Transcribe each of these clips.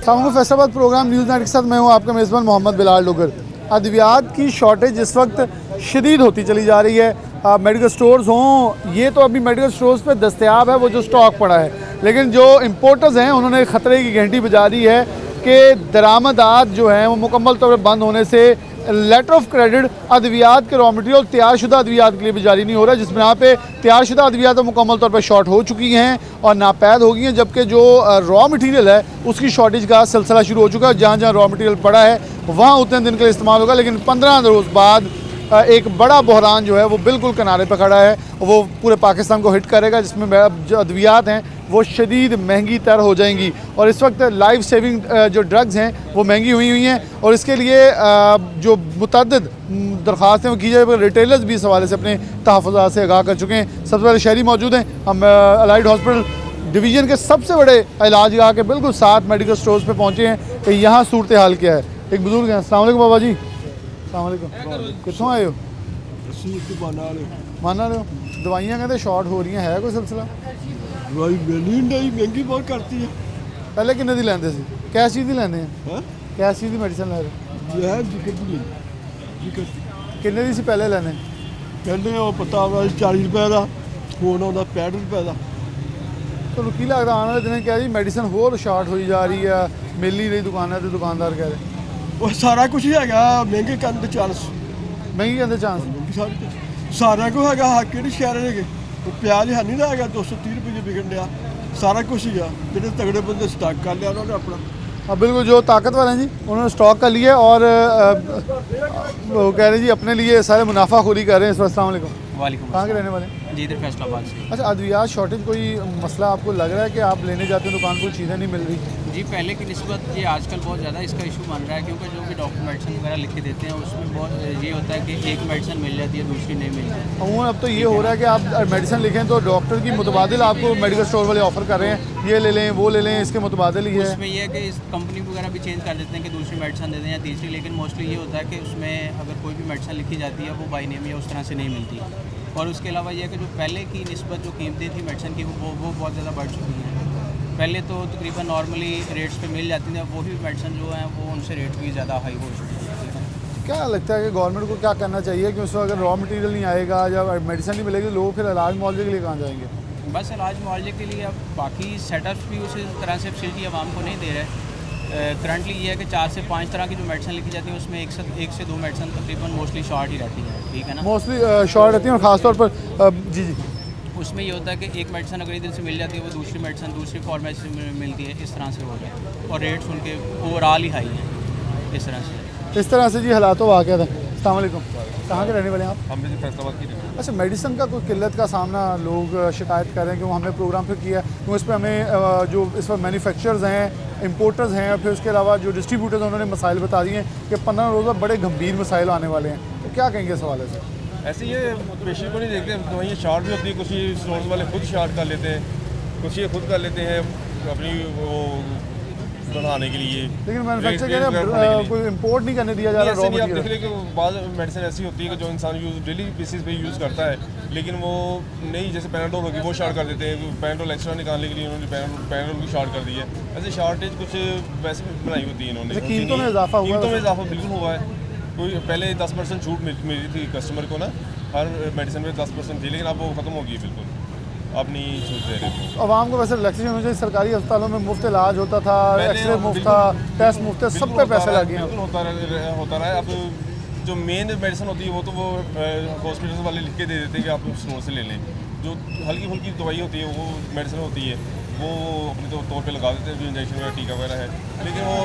Faisalabad programme news night के साथ मैं हूं आपका मेज़बान मोहम्मद बिलाल डुगर। अद्वियात की शॉर्टेज इस वक्त शदीद होती चली जा रही है। मेडिकल स्टोर्स हों, ये तो अभी मेडिकल स्टोर्स पे दस्तयाब है वो जो स्टॉक पड़ा है, लेकिन जो इम्पोर्टर्स हैं उन्होंने ख़तरे की घंटी बजा दी है कि दरामदात जो हैं वो मुकम्मल तौर पर बंद होने से लेटर ऑफ क्रेडिट अद्वियात के रॉ मटेरियल तैयारशुदा अद्वियात के लिए भी जारी नहीं हो रहा है, जिस बिना पे तैयारशुदा अद्वियात मुकम्मल तौर पर शॉर्ट हो चुकी हैं और नापैद हो गई हैं, जबकि जो रॉ मटेरियल है उसकी शॉर्टेज का सिलसिला शुरू हो चुका है। जहाँ जहाँ रॉ मटेरियल पड़ा है वहाँ उतने दिन के लिए इस्तेमाल होगा, लेकिन 15 रोज़ बाद एक बड़ा बहरान जो है वो बिल्कुल किनारे पर खड़ा है, वो पूरे पाकिस्तान को हिट करेगा, जिसमें जो अद्वियात हैं वो शदीद महंगी तर हो जाएंगी। और इस वक्त लाइफ सेविंग जो ड्रग्स हैं वो महंगी हुई हैं और इसके लिए जो मुतअद्दिद दरख्वास्तें वो की जाए, रिटेलर्स भी इस हवाले से अपने तहफ़्फ़ुज़ात से आगाह कर चुके हैं। सबसे पहले शहरी मौजूद हैं, हम अलाइड हॉस्पिटल डिवीज़न के सबसे बड़े इलाज गाह के बिल्कुल 7 मेडिकल स्टोर्स पे पहुँचे हैं कि यहाँ सूरत हाल क्या है। एक बुजुर्ग हैं, अस्सलाम वालेकुम बाबा जी। अस्सलाम वालेकुम, कितों आए हो? माना रहे हो? दवाइयाँ कहते शॉर्ट हो रही हैं, है कोई सिलसिला? दवाई मिलनी नहीं, महंगी बहुत करती है। पहले किन्ने दी लैंदे सी? किस चीज़ दी लैंदे हैं? किस चीज़ दी मेडिसिन लै रहे? यह किन्ने दी सी पहले लैने? कहते वो पता 40 रुपए का फोन आता 65 रुपए का। तो की लगता आने वाले दिन क्या जी मेडिसिन होर शॉर्ट हो जा रही है, मिल नहीं रही दुकान तो दुकानदार कह रहे वो सारा कुछ ही है महंगे करने चांस, महंगी कहते चांस सारा कुछ है। हाँ कि शहर है प्याज है नहीं रहा 230 रुपये बिकन दिया, सारा कुछ ही है। जो तगड़े बंदे स्टॉक कर लिया उन्होंने अपना। हाँ बिल्कुल, जो ताकतवर हैं जी उन्होंने स्टॉक कर लिया और वो कह रहे हैं जी अपने लिए सारे मुनाफाखोरी कर रहे हैं इस वक्त। अस्सलाम वालेकुम। वालेकुम। कहाँ के रहने वाले हैं? जी इधर फैसलाबाद से। अच्छा, अद्वियात शॉर्टेज कोई मसला आपको लग रहा है कि आप लेने जाते हैं दुकान पर चीज़ें नहीं मिल रही? जी पहले की निस्बत ये आजकल बहुत ज़्यादा इसका इशू बन रहा है, क्योंकि जो भी डॉक्टर मेडिसिन वगैरह लिख के देते हैं उसमें बहुत ये होता है कि एक मेडिसिन मिल जाती है दूसरी नहीं मिलती। अमूमन अब तो ये हो रहा है कि आप मेडिसिन लिखें तो डॉक्टर की मुतबादिल आपको मेडिकल स्टोर वाले ऑफ़र कर रहे हैं, ये ले लें वो ले लें, इसके मुतबादिल ही है। उसमें यह है कि इस कंपनी वगैरह भी चेंज कर देते हैं कि दूसरी मेडिसिन दे दें या तीसरी, लेकिन मोस्टली ये होता है कि उसमें अगर कोई भी मेडिसिन लिखी जाती है वो बाई नेम या उस तरह से नहीं मिलती। और उसके अलावा यह है कि जो पहले की निस्बत जो कीमतें थी मेडिसिन की वो बहुत ज़्यादा बढ़ चुकी हैं। पहले तो तकरीबन नॉर्मली रेट्स पे मिल जाती थी, वो भी मेडिसिन जो हैं वो उनसे रेट भी ज़्यादा हाई हो चुकी है। क्या लगता है कि गवर्नमेंट को क्या करना चाहिए कि उस वक्त अगर रॉ मटेरियल नहीं आएगा या मेडिसिन नहीं मिलेगी, लोग फिर इलाज मुआवजे के लिए कहाँ जाएंगे? बस इलाज मुआवजे के लिए अब बाकी सेटअप्स भी उसी तरह से फैसिलिटी आवाम को नहीं दे रहे। करंटली ये है कि 4 से 5 तरह की जो मेडिसिन लिखी जाती है उसमें एक से 2 मेडिसिन तकरीबन मोस्टली शॉर्ट ही रहती हैं, ठीक है ना? मोस्टली शॉर्ट रहती है और ख़ासतौर पर जी उसमें ये होता है कि एक मेडिसिन अगर इधर से मिल जाती है वो दूसरी मेडिसिन दूसरी फॉर्मेट से मिलती है, इस तरह से हो रहा है और रेट्स उनके ओवरऑल ही हाई हैं इस तरह से जी हालात वाक़ थे। अस्सलाम वालेकुम, कहाँ के रहने वाले हैं आप? हम भी फैसलाबाद की रहने। अच्छा, मेडिसिन का कोई किल्लत का सामना लोग शिकायत कर रहे हैं कि वो हमने प्रोग्राम फिर किया है तो इस पर हमें जो इस पर मैन्युफैक्चरर्स हैं, इंपोर्टर्स हैं और फिर उसके अलावा जो डिस्ट्रीब्यूटर्स हैं उन्होंने मसाइल बता दिए हैं कि 15 रोज़ा बड़े गंभीर मसाइल आने वाले हैं, तो क्या कहेंगे इस हवाले से? ऐसे ये पेशेंट को नहीं देखते, दवाइयाँ शॉर्ट भी होती है, कुछ ही स्टोर्स वाले खुद शॉर्ट कर लेते हैं, कुछ ये खुद कर लेते हैं अपनी वो बनाने के लिए। लेकिन मैन्युफैक्चर कह रहे हैं कोई इंपोर्ट नहीं करने दिया जा रहा। आप देख रहे कि बाद मेडिसिन ऐसी होती है कि जो इंसान डेली बेसिस पे यूज़ करता है, लेकिन वो नहीं, जैसे पैराडोल होगी वो शॉर्ट कर देते हैं, पैराडोल एक्स्ट्रा निकालने के लिए उन्होंने पैराडोल की शॉर्ट कर दी है। ऐसे शॉर्टेज कुछ वैसे भी बनाई होती है इन्होंने। कीमतों में इजाफा हुआ? कीमतों में इजाफा बिल्कुल हुआ है। कोई पहले 10% छूट मिली थी कस्टमर को ना, हर मेडिसिन में 10% थी, लेकिन अब वो ख़त्म हो गई बिल्कुल, अब नहीं छूट दे रहे। आवाम को वैसे रिलैक्सेशन होनी चाहिए। सरकारी अस्पतालों में मुफ्त इलाज होता था, एक्सरे मुफ्त था, टेस्ट मुफ्त, सब पे पैसे लगे हैं। होता रहा है। अब जो मेन मेडिसिन होती है वो तो वो हॉस्पिटल वाले लिख के दे देते हैं कि आप स्टोर से ले लें। जो हल्की फुल्की दवाई होती है वो मेडिसिन होती है वो अपने तौर पे लगा देते हैं, जो इंजेक्शन वगैरह टीका वगैरह है। लेकिन वो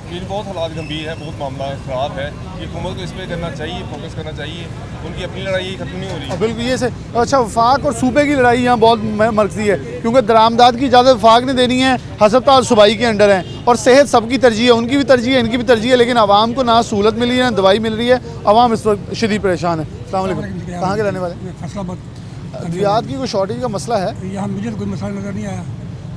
ये बहुत हालात गंभीर है, बहुत मामला ख़राब है। ये हुकूमत को इस पर करना चाहिए, फोकस करना चाहिए। उनकी अपनी लड़ाई खत्म नहीं हो रही। बिल्कुल ये से अच्छा, वफाक और सूबे की लड़ाई यहाँ बहुत मरकजी है, क्योंकि दरामदाद की इजाज़त वफाक ने देनी है, हस्पताल सूबाई के अंडर हैं और सेहत सबकी तरजीह है, उनकी भी तरजीह है, इनकी भी तरजीह है, लेकिन आवाम को ना सहूलत मिली है ना दवाई मिल रही है। आवाम इस वक्त शदीद परेशान है। अस्सलाम वालेकुम, कहाँ के रहने वाले? फैसलाबाद। अद्वियात की कोई शॉर्टेज का मसला है? यहाँ मुझे तो कोई मसला नज़र नहीं आया।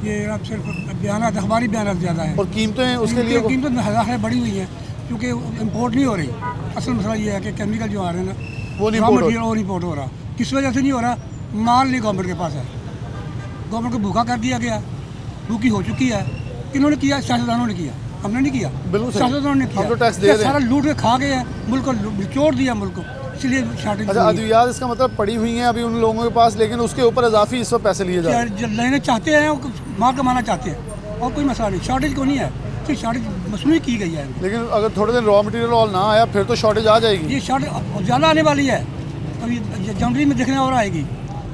ये अब सिर्फ बयान हमारी बयान ज़्यादा है और कीमतें उसके लिए कीमतें हज़ार बढ़ी हुई हैं, क्योंकि इम्पोर्ट नहीं हो रही। असल मसला ये है कि केमिकल जो आ रहे हैं ना वो नहीं इम्पोर्ट हो रहा। किस वजह से नहीं हो रहा? माल नहीं गवर्नमेंट के पास है, गवर्नमेंट को भूखा कर दिया गया, भूखी हो चुकी है। किन्होंने किया? सियासतदानों ने किया। हमने नहीं किया, बिल्कुल सही। सियासतदानों ने किया। हम तो टैक्स दे रहे हैं। सारा लूट के खा गए हैं, मुल्क को निचोड़ दिया मुल्क को, इसलिए शॉर्टेज अच्छा, अद्वियात इसका मतलब पड़ी हुई हैं अभी उन लोगों के पास, लेकिन उसके ऊपर इजाफी इस वक्त पैसे लिए जा रहे हैं। जो लेना चाहते हैं वो माल कमाना चाहते हैं, और कोई मसला नहीं, शॉर्टेज को नहीं है, सिर्फ शॉर्टेज मसनूई की गई है। लेकिन अगर थोड़े दिन रॉ मटेरियल और ना आया फिर तो शॉर्टेज आ जाएगी। ये शॉर्टेज ज़्यादा आने वाली है, अभी जनवरी में देखने और आएगी,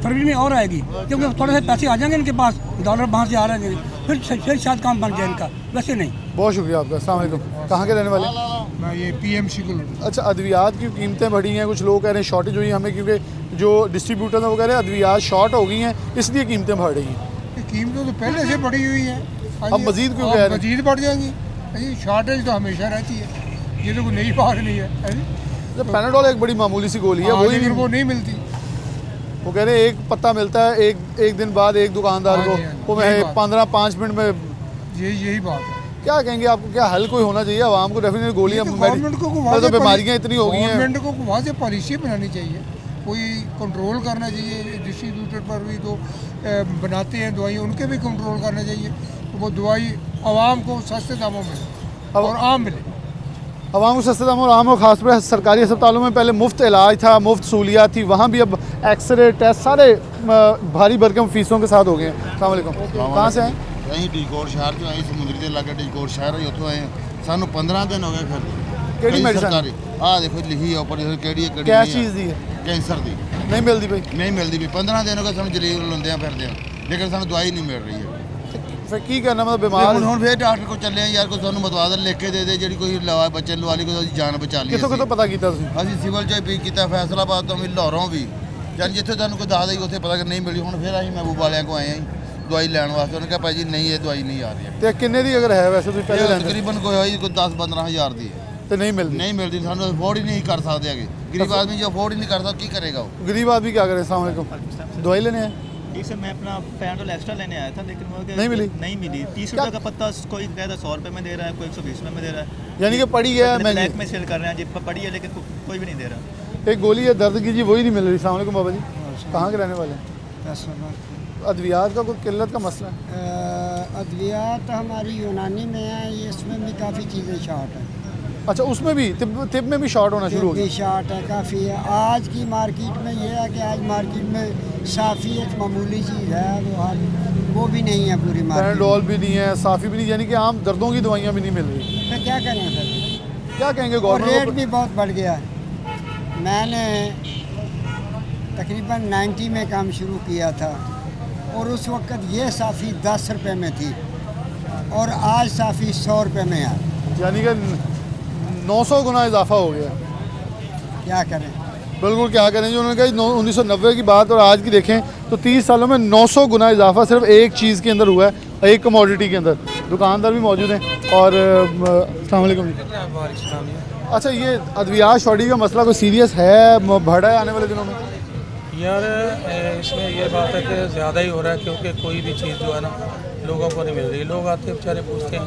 फरवरी में और आएगी, क्योंकि थोड़े से पैसे आ जाएंगे इनके पास, डॉलर बाहर से आ रहे हैं, फिर शायद काम बन जाए इनका, वैसे नहीं। बहुत शुक्रिया आपका। अस्सलाम वालेकुम। कहाँ के रहने वाले? मैं ये PMC को अच्छा, अद्वियात की कीमतें बढ़ी हैं, कुछ लोग कह रहे हैं शॉर्टेज हुई है हमें, क्योंकि जो डिस्ट्रीब्यूटर हैं वो कह रहे हैं अद्वियात शॉर्ट हो गई हैं इसलिए कीमतें बढ़ रही हैं। कीमतें तो पहले से बढ़ी हुई हैं, अब मज़ीद क्यों कह रहे हैं? मजीद बढ़ जाएंगी। ये शॉर्टेज तो हमेशा रहती है, ये तो कोई नई बात नहीं है। जब पैनाडोल एक बड़ी मामूली सी गोली है, हाँ, वही लेकिन वो नहीं मिलती। वो कह रहे हैं एक पत्ता मिलता है एक दिन बाद एक दुकानदार हाँ को, जी, हाँ जी, वो यही मैं बात। 15-5 मिनट में। यही बात है। क्या कहेंगे आपको, क्या हल कोई होना चाहिए आवाम को? डेफिनेटली गोलियां, गवर्नमेंट को तो बीमारियां इतनी हो गई हैं। गवर्नमेंट को वहाँ से पॉलिसी बनानी चाहिए, कोई कंट्रोल करना चाहिए। डिस्ट्रीब्यूटर पर भी तो बनाते हैं दवाई, उनके भी कंट्रोल करना चाहिए, तो वो दवाई आवाम को सस्ते दामों में और आम मिले। आवाम को सस्ते दामों और आम और खासतौर सरकारी अस्पतालों में पहले मुफ्त इलाज था, मुफ्त सहूलियात थी, वहाँ भी अब एक्सरे टेस्ट सारे भारी भरकम फीसों के साथ हो गए हैं। अस्सलाम वालेकुम। कहाँ से आए? ਅਸੀਂ ਡੀਕੋਰ ਸ਼ਹਿਰ ਚੋਂ ਆਏ, ਸਮੁੰਦਰੀ ਦੇ ਲਾਗੇ ਡੀਕੋਰ ਸ਼ਹਿਰ ਹੈ, ਉੱਥੋਂ ਆਏ ਹਾਂ। ਸਾਨੂੰ 15 ਦਿਨ ਹੋ ਗਏ ਫਿਰ। ਕਿਹੜੀ ਮੈਡੀਸਨ? ਆਹ ਦੇਖੋ ਲਿਖੀ ਆ ਉੱਪਰ, ਕਿਹੜੀ ਕਿਹੜੀ क्या ਨਹੀਂ ਆ। चीज़ दी है? ਕੈਂਸਰ ਦੀ नहीं मिलती भाई? ਨਹੀਂ ਮਿਲਦੀ ਵੀ। 15 ਦਿਨ ਹੋ ਗਏ ਸਾਨੂੰ ਜਲੀਲ ਲੁੰਦੇ ਆ ਫਿਰਦੇ ਆ, ਲੇਕਿਨ ਸਾਨੂੰ ਦਵਾਈ ਨਹੀਂ ਮਿਲ ਰਹੀ ਹੈ। फिर की करना, मतलब ਤੇ बीमार ਹੁਣ ਫਿਰ ਡਾਕਟਰ ਕੋਲ ਚੱਲੇ ਆ ਯਾਰ, ਕੋਈ ਸਾਨੂੰ ਮਤਵਾਦਰ ਲਿਖ ਕੇ ਦੇ ਦੇ ਜਿਹੜੀ ਕੋਈ ਲਵਾ ਬੱਚੇ ਲਵਾ ਲਈ, ਕੋਈ ਉਹਦੀ ਜਾਨ ਬਚਾ ਲਈ। कितों कितों पता किया तुसीं? ਅਸੀਂ ਸਿਵਲ ਚੋਂ ਵੀ ਕੀਤਾ, ਫੈਸਲਾਬਾਦ ਤੋਂ ਵੀ, ਲਾਹੌਰੋਂ ਵੀ, ਯਾਰ ਜਿੱਥੇ ਤੁਹਾਨੂੰ ਕੋਈ ਦੱਸਦਾ ਹੀ ਉੱਥੇ ਪਤਾ ਕਿ ਨਹੀਂ ਮਿਲੀ। ਹੁਣ ਫਿਰ ਅਸੀਂ ਮਹਿਬੂਬ ਵਾਲਿਆਂ ਕੋ ਆਏ ਹਾਂ ਦਵਾਈ ਲੈਣ ਵਾਸਤੇ, ਉਹਨੇ ਕਿਹਾ ਭਾਈ ਜੀ ਨਹੀਂ ਇਹ ਦਵਾਈ ਨਹੀਂ ਆ ਰਹੀ। ਤੇ ਕਿੰਨੇ ਦੀ ਅਗਰ ਹੈ ਵੈਸੇ ਤੁਸੀਂ ਪਹਿਲੇ ਇਹ ਲੈਂਦੇ ਤਕਰੀਬਨ ਕੋਈ ਹੋਈ ਕੋਈ 10-15 ਹਜ਼ਾਰ ਦੀ ਹੈ। ਤੇ नहीं मिलती? नहीं मिलती, ਸਾਨੂੰ अफोर्ड ही नहीं कर सकते आगे। गरीब आदमी जो अफोर्ड ही नहीं कर सकता की करेगा वो। गरीब आदमी क्या करे? अस्सलाम वालेकुम। दवाई लेने हैं? जी सर, मैं अपना पैनाडोल एक्स्ट्रा लेने आया था, लेकिन वो नहीं मिली? नहीं मिली। 30 क्या? रुपये का पत्ता कोई कह रहा 100 रुपये में दे रहा है, कोई 120 रुपये में दे रहा है। यानी कि पड़ी है ब्लैक महंगी। में सेल कर रहे हैं जी, पड़ी है लेकिन कोई भी नहीं दे रहा। एक गोली है दर्द की जी, वही नहीं मिल रही। अस्सलाम वालेकुम बाबा जी। कहाँ के रहने वाले हैं? अद्वियात का कोई किल्लत का मसला है? अद्वियात हमारी यूनानी में है, ये इसमें भी काफ़ी चीज़ें शॉर्ट है। अच्छा, उसमें भी तिब में भी शॉर्ट होना शुरू हो भी गया? शॉर्ट है काफ़ी है। आज की मार्केट में ये है कि आज मार्केट में साफ़ी एक मामूली चीज़ है, वो भी नहीं है पूरी मार्केट। पैनाडोल भी नहीं है, साफ़ी भी नहीं, यानी कि आम दर्दों की दवाइयाँ भी नहीं मिल रही। तो क्या करें सर? क्या कहेंगे और गवर्नमेंट रेट को? भी बहुत बढ़ गया है। मैंने तकरीबन 90 में काम शुरू किया था, और उस वक़्त ये साफ़ी 10 रुपये में थी, और आज साफ़ी 100 रुपये में है। यानी कि 900 गुना इजाफा हो गया। क्या करें? बिल्कुल क्या करें जी, उन्होंने कहा 1990 की बात और आज की देखें तो 30 सालों में 900 गुना इजाफा सिर्फ एक चीज़ के अंदर हुआ है, एक कमोडिटी के अंदर। दुकानदार भी मौजूद हैं। और अस्सलाम वालेकुम जी। अच्छा, ये अद्वियात शॉर्टेज का मसला कोई सीरियस है, बढ़ा है आने वाले दिनों में? यार इसमें ये बात है कि ज़्यादा ही हो रहा है, क्योंकि कोई भी चीज़ जो है ना लोगों को नहीं मिल रही। लोग आते हैं बेचारे पूछते हैं,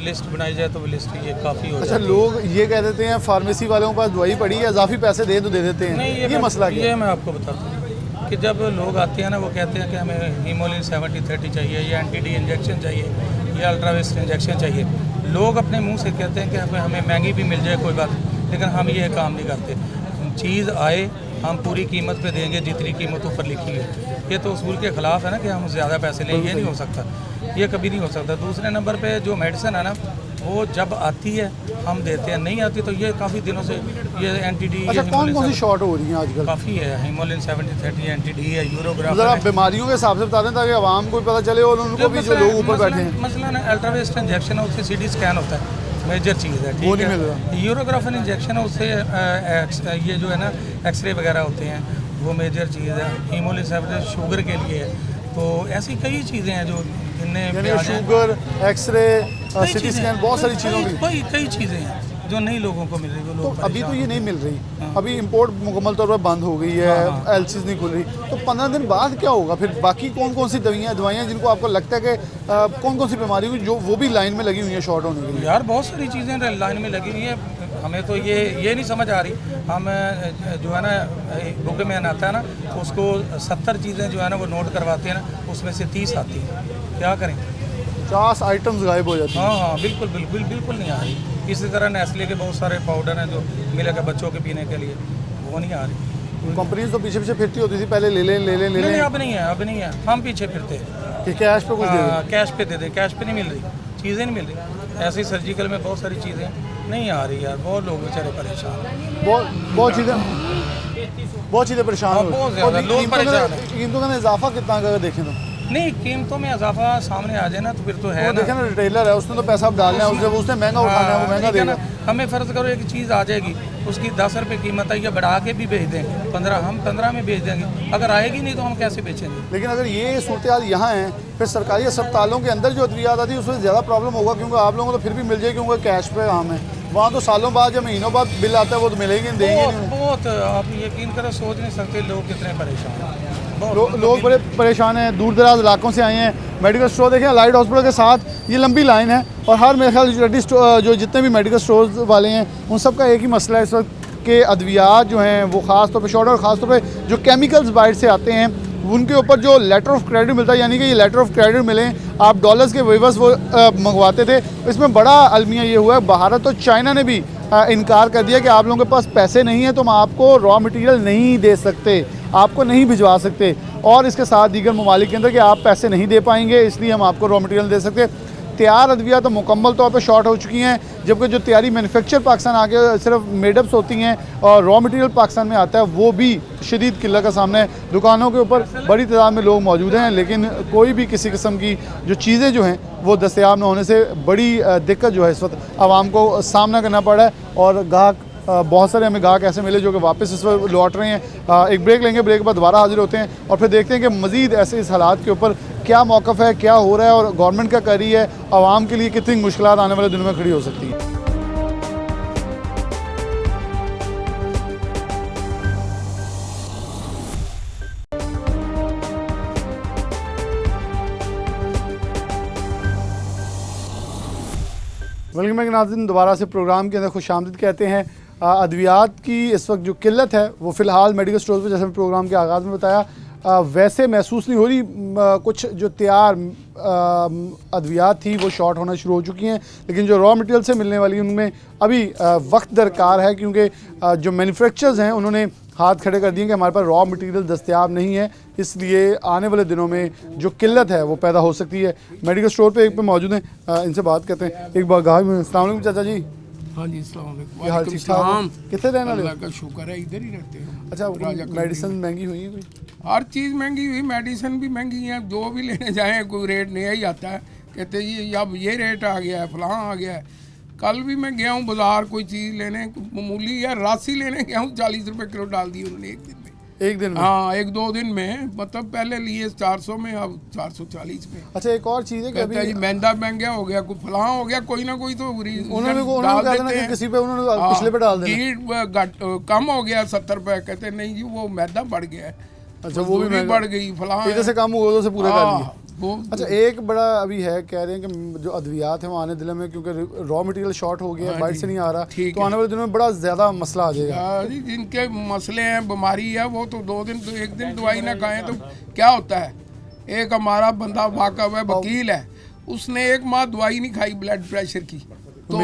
लिस्ट बनाई जाए तो वो लिस्ट ये काफ़ी हो अच्छा, जाती है। लोग ये कह देते हैं फार्मेसी वालों के पास दवाई पड़ी है, इजाफी पैसे दे तो दे देते हैं। नहीं, ये मसला क्या ये है? मैं आपको बताता हूँ कि जब लोग आते हैं ना, वो कहते हैं कि हमें हीमोलिन 70-30 चाहिए, या एंटी-डी इंजेक्शन चाहिए, या अल्ट्रावेस्ट इंजेक्शन चाहिए। लोग अपने मुंह से कहते हैं कि हमें महंगी भी मिल जाए कोई बात, लेकिन हम ये काम नहीं करते। चीज़ आए, हम पूरी कीमत पे देंगे जितनी कीमत ऊपर लिखी है। ये तो उसूल के ख़िलाफ़ है ना कि हम ज़्यादा पैसे लें, ये नहीं हो सकता, ये कभी नहीं हो सकता। दूसरे नंबर पे जो मेडिसिन है ना, वो जब आती है हम देते हैं, नहीं आती तो ये काफ़ी दिनों से ये एंटी-डी। अच्छा, कौन कौन सी शॉर्ट हो रही हैं आजकल? काफ़ी है, हीमोलिन 70-30, एंटी-डी है, यूरोग्राफ ज़रा है। बीमारियों के हिसाब से बता दें ताकि आवाम को भी पता चले और उनको भी जो लोग ऊपर बैठे हैं। मसलन अल्ट्रावेस्ट इंजेक्शन है, उससे सीटी स्कैन होता है, मेजर चीज़ है, वो ठीक नहीं मिल है। यूरोग्राफन इंजेक्शन है, उससे ये जो है ना एक्सरे वगैरह होते हैं, वो मेजर चीज़ है। हीमोलिन 70 शुगर के लिए है। तो ऐसी कई चीज़ें हैं जो जिनमें शुगर, एक्सरे, सिटी स्कैन, बहुत सारी चीज़ों की कई चीज़ें हैं जो नई लोगों को मिल रही है। तो अभी तो ये नहीं मिल रही, अभी इंपोर्ट मुकम्मल तौर पर बंद हो गई है, एलसीज नहीं खुल रही। तो 15 दिन बाद क्या होगा फिर? बाकी कौन कौन सी दवाइयाँ जिनको आपको लगता है कि कौन कौन सी बीमारी हुई जो वो भी लाइन में लगी हुई है शॉर्ट होने के लिए? यार बहुत सारी चीज़ें लाइन में लगी हुई है, हमें तो ये नहीं समझ आ रही। हम जो है ना बुक में आता है ना, उसको 70 चीज़ें जो है ना वो नोट करवाते हैं ना, उसमें से 30 आती हैं। क्या करें? 50 आइटम्स गायब हो जाती हैं। हाँ हाँ बिल्कुल बिल्कुल बिल्कुल नहीं आ रही। इसी तरह नेस्ले के बहुत सारे पाउडर हैं जो मिलेगा बच्चों के पीने के लिए, वो नहीं आ रही। कंपनीज तो पीछे पीछे फिरती होती थी पहले, ले लें नहीं अब नहीं है, अब नहीं है, हम पीछे फिरते हैं कि कैश पे कुछ दे दें। कैश पे दे दें, कैश पे नहीं मिल रही, चीज़ें नहीं मिल रही। ऐसे ही सर्जिकल में बहुत सारी चीज़ें नहीं आ रही यार, बहुत लोग बेचारे परेशान हैं। बहुत चीज़ें परेशान हो बहुत ज़्यादा लोग परेशान हैं। कीमतों का इजाफा कितना अगर देखें तो नहीं, कीमतों में इजाफा सामने आ जाए ना तो फिर तो है वो ना। देखें ना, रिटेलर है, उसने तो पैसा अब डालना है, उसने महंगा उठाना है, वो महंगा ठीक है देगा। ना। हमें फ़र्ज करो एक चीज़ आ जाएगी, उसकी 10 रुपये कीमत है, या बढ़ा के भी बेच देंगे 15, हम 15 में बेच देंगे। अगर आएगी नहीं तो हम कैसे बेचेंगे? लेकिन अगर ये सूरत हाल यहाँ है, फिर सरकारी अस्पतालों के अंदर जो अद्वियात आती है उसमें ज़्यादा प्रॉब्लम होगा, क्योंकि आप लोगों को तो फिर भी मिल जाएगी, क्योंकि कैश पे काम है। वहाँ तो सालों बाद या महीनों बाद बिल आता है, वो तो मिलेगी नहीं, देंगे नहीं। बहुत आप यकीन करो, सोच नहीं सकते लोग कितने परेशान हैं। लोग बड़े परेशान हैं, दूर दराज इलाकों से आए हैं। मेडिकल स्टोर देखें, लाइट हॉस्पिटल के साथ ये लंबी लाइन है, और हर मेरे ख्याल जो जितने भी मेडिकल स्टोर वाले हैं उन सब का एक ही मसला है इस वक्त के अद्वियात जो हैं वो ख़ास तौर पे शॉर्ट, और ख़ास तौर पे जो केमिकल्स बाहर से आते हैं उनके ऊपर जो लेटर ऑफ क्रेडिट मिलता है, यानी कि ये लेटर ऑफ क्रेडिट मिले, आप डॉलर्स के वेवर्स वो मंगवाते थे। इसमें बड़ा अलमिया ये हुआ है, भारत और चाइना ने भी इनकार कर दिया कि आप लोगों के पास पैसे नहीं है तो हम आपको रॉ मटेरियल नहीं दे सकते, आपको नहीं भिजवा सकते, और इसके साथ दीगर ममालिक के अंदर कि आप पैसे नहीं दे पाएंगे इसलिए हम आपको रॉ मटेरियल दे सकते। तैयार अद्विया तो मुकम्मल तौर पे शॉर्ट हो चुकी हैं, जबकि जो तैयारी मैन्युफैक्चर पाकिस्तान आके सिर्फ मेडअप्स होती हैं और रॉ मटेरियल पाकिस्तान में आता है, वो भी शदीद किल्लत का सामना है। दुकानों के ऊपर बड़ी तादाद में लोग मौजूद हैं, लेकिन कोई भी किसी किस्म की जो चीज़ें जो हैं वो दस्तयाब न होने से बड़ी दिक्कत जो है इस वक्त आवाम को सामना करना पड़ रहा है। और गाहक बहुत सारे हमें गाहक ऐसे मिले जो कि वापस इस वक्त लौट रहे हैं। एक ब्रेक लेंगे, ब्रेक के बाद दोबारा हाजिर होते हैं और फिर देखते हैं कि मज़ीद ऐसे इस हालात के ऊपर क्या मौक़िफ़ है, क्या हो रहा है, और गवर्नमेंट क्या कर रही है, आवाम के लिए कितनी मुश्किलात आने वाले दिनों में खड़ी हो सकती हैं। वेलकम बैक नाज़रीन, दोबारा से प्रोग्राम के अंदर खुशामदीद कहते हैं। अद्वियात की इस वक्त जो किल्लत है वो फ़िलहाल मेडिकल स्टोर पर, जैसे प्रोग्राम के आगाज़ में बताया, वैसे महसूस नहीं हो रही। कुछ जो तैयार अद्वियात थी वो शॉर्ट होना शुरू हो चुकी हैं, लेकिन जो रॉ मटेरियल से मिलने वाली उनमें अभी वक्त दरकार है, क्योंकि जो मैन्युफैक्चरर्स हैं उन्होंने हाथ खड़े कर दिए कि हमारे पास रॉ मटेरियल दस्तयाब नहीं है, इसलिए आने वाले दिनों में जो किल्लत है वो पैदा हो सकती है। मेडिकल स्टोर पे एक पे मौजूद हैं, इनसे बात करते हैं। एक बार अस्सलाम वालेकुम चाचा जी। हाँ जी, अस्सलाम वालेकुम। क्या हाल, ठीक ठाक? कितने रहने वाले? अल्लाह का शुक्र है, इधर ही रहते हैं। अच्छा, मेडिसिन महंगी हुई है कोई? हर चीज़ महंगी हुई, मेडिसिन भी महंगी है, जो भी लेने जाएँ कोई रेट नया ही आता है, कहते जी अब ये रेट आ गया है, फलां आ गया है। कल भी मैं गया हूँ बाजार कोई चीज़ लेने, मामूली है राशि लेने गया हूँ, 40 रुपये किलो डाल दी उन्होंने एक दिन में। एक दिन में? हाँ, 1-2 दिन में, मतलब पहले लिए 400 में, अब 440 में। अच्छा, एक और चीज़ है कि अभी मैदा महंगा हो गया, कोई फलां हो गया, कोई ना कोई तो उन्होंने किसी पे उन्होंने पिछले पे डाल दिया, कम हो गया 70 रुपये, कहते नहीं जी वो मैदा बढ़ गया है। अच्छा, वो भी बढ़ गई, फलां इधर से कम हुआ उधर से पूरा कर दिया। अच्छा, एक बड़ा अभी है, कह रहे हैं कि जो अद्वियात है वो आने दिनों में, क्योंकि रॉ मटेरियल शॉर्ट हो गया, बाहर से नहीं आ रहा, तो आने वाले दिनों में बड़ा ज़्यादा मसला आ जाएगा। जिनके मसले हैं, बीमारी है, वो तो 2 दिन तो 1 दिन दवाई ना खाएं तो क्या होता है। एक हमारा बंदा वाकफ है, वकील है, उसने 1 माह दवाई नहीं खाई ब्लड प्रेशर की, तो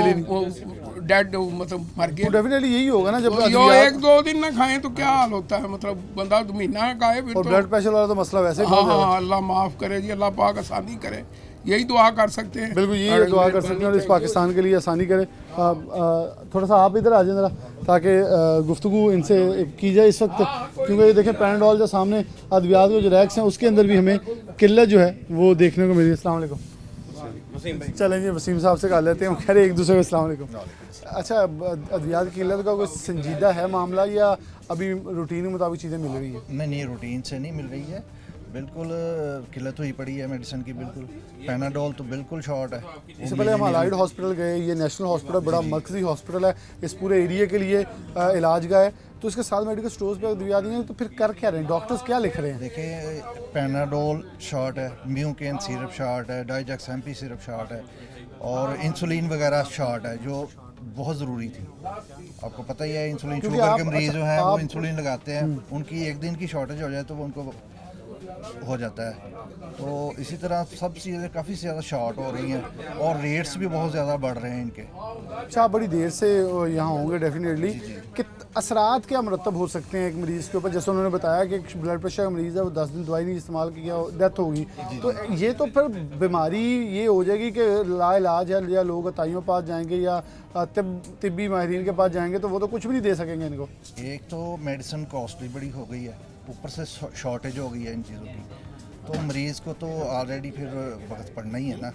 डेड मतलब मर गया। डेफिनेटली यही होगा ना, जब 1-2 दिन ना खाएं तो क्या हाल होता है, मतलब बंदा तो महीना खाए फिर। और ब्लड प्रेशर वाला तो मसला वैसे हाँ हाँ, अल्लाह माफ़ करे जी, अल्लाह पाक आसानी करे, यही दुआ कर सकते हैं। बिल्कुल, यही दुआ कर सकते हैं और इस पाकिस्तान के लिए आसानी करे। थोड़ा सा आप इधर आ जाए ज़रा, ताकि गुफ्तगू इनसे की जाए इस वक्त, क्योंकि ये देखें पैराडोल जो सामने अद्वियात के जो रैक्स हैं उसके अंदर भी हमें किल्लत जो है वो देखने को मिली। अस्सलाम वालेकुम। चलें जी, वसीम साहब से कह लेते हैं, कह रहे एक दूसरे को अस्सलाम वालेकुम। अच्छा, अद्वियात की किल्लत का कोई संजीदा है मामला, या अभी रूटीन के मुताबिक चीज़ें मिल रही है? नहीं, रूटीन से नहीं मिल रही है, बिल्कुल किल्लत हुई पड़ी है मेडिसिन की। बिल्कुल पैनाडोल तो बिल्कुल शॉर्ट है। इससे पहले हम अलाइड हॉस्पिटल गए, ये नेशनल हॉस्पिटल बड़ा मरकज़ी हॉस्पिटल है, इस पूरे एरिया के लिए इलाज का है, तो इसके साथ मेडिकल स्टोर्स पे अद्वियात नहीं है, तो फिर कर क्या रहे हैं डॉक्टर्स, क्या लिख रहे हैं? देखिए, पैनाडोल शॉर्ट है, म्यूकेन सिरप शॉर्ट है, डाइजेक्स एमपी सिरप शॉर्ट है, और इंसुलिन वगैरह शॉर्ट है, जो बहुत ज़रूरी थी। आपको पता ही है, इंसुलिन शुगर के मरीज जो हैं वो इंसुलिन लगाते हैं, उनकी 1 दिन की शॉर्टेज हो जाए तो वो उनको हो जाता है। तो इसी तरह सब चीज़ें काफ़ी ज़्यादा शॉर्ट हो रही हैं और रेट्स भी बहुत ज़्यादा बढ़ रहे हैं इनके। अच्छा, आप बड़ी देर से यहाँ होंगे डेफिनेटली, कि असरात क्या मुरतब हो सकते हैं एक मरीज़ के ऊपर? जैसे उन्होंने बताया कि एक ब्लड प्रेशर का मरीज़ है, वो 10 दिन दवाई नहीं इस्तेमाल किया, डेथ होगी, तो ये तो फिर बीमारी ये हो जाएगी कि लाइलाज है, या लोग अताइयों पास जाएंगे या तिब्बी माहिरीन के पास जाएंगे, तो वो तो कुछ भी नहीं दे सकेंगे इनको। एक तो मेडिसिन कॉस्टली बड़ी हो गई है, ऊपर से शॉर्टेज हो गई है इन चीज़ों की, तो मरीज़ को तो ऑलरेडी फिर वक्त पड़ना ही है ना।